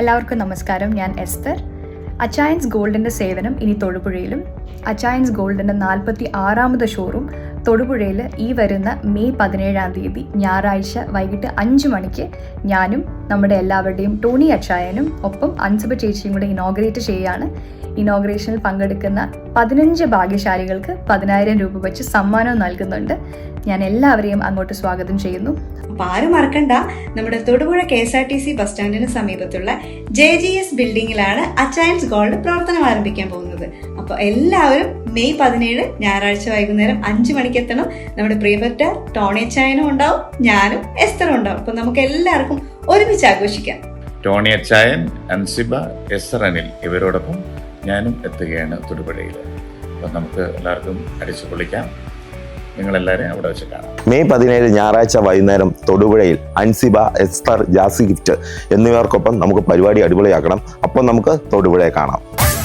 എല്ലാവർക്കും നമസ്കാരം. ഞാൻ എസ്തർ. അച്ചയൻസ് ഗോൾഡിൻ്റെ സേവനം ഇനി തൊടുപുഴയിലും. അച്ചയൻസ് ഗോൾഡിൻ്റെ 46ാമത് ഷോറൂം തൊടുപുഴയിൽ ഈ വരുന്ന മെയ് 17-ാം തീയതി ഞായറാഴ്ച വൈകിട്ട് 5 മണിക്ക് ഞാനും നമ്മുടെ എല്ലാവരുടെയും ടോണി അച്ചായനും ഒപ്പം അൻസിബ ചേച്ചിയും കൂടെ ഇനോഗ്രേറ്റ് ചെയ്യുകയാണ്. ഇനോഗ്രേഷനിൽ പങ്കെടുക്കുന്ന 15 ഭാഗ്യശാലികൾക്ക് 10,000 രൂപ വെച്ച് സമ്മാനവും നൽകുന്നുണ്ട്. ഞാൻ എല്ലാവരെയും അങ്ങോട്ട് സ്വാഗതം ചെയ്യുന്നു. അപ്പൊ ആരും മറക്കണ്ട, നമ്മുടെ തൊടുപുഴ KSRTC ബസ് സ്റ്റാൻഡിന് സമീപത്തുള്ള JGS ബിൽഡിംഗിലാണ് അച്ചയൻസ് ഗോൾഡ് പ്രവർത്തനം ആരംഭിക്കാൻ പോകുന്നത്. അപ്പൊ എല്ലാവരും മെയ് 17 ഞായറാഴ്ച വൈകുന്നേരം 5 മണിക്ക് എത്തണം. നമ്മുടെ പ്രിയപ്പെട്ട ടോണി അച്ചായനും ഉണ്ടാവും, ഞാനും എസ്തറും ഉണ്ടാവും. അപ്പൊ നമുക്ക് എല്ലാവർക്കും ഒരുമിച്ച് ആഘോഷിക്കാം. ടോണി അച്ചായൻ, അൻസിബ, എസ്തർ അനിൽ ഇവരോടൊപ്പം ഞാനും എത്തുകയാണ് തൊടുപുഴയിൽ. അപ്പം നമുക്ക് എല്ലാവർക്കും അടിച്ചു പൊളിക്കാം. നിങ്ങളെല്ലാവരെയും അവിടെ വെച്ച് കാണാം. മെയ് 17 ഞായറാഴ്ച വൈകുന്നേരം തൊടുപുഴയിൽ അൻസിബ, എസ്തർ, ജാസി ഗിഫ്റ്റ് എന്നിവർക്കൊപ്പം നമുക്ക് പരിപാടി അടിപൊളിയാക്കണം. അപ്പം നമുക്ക് തൊടുപുഴയെ കാണാം.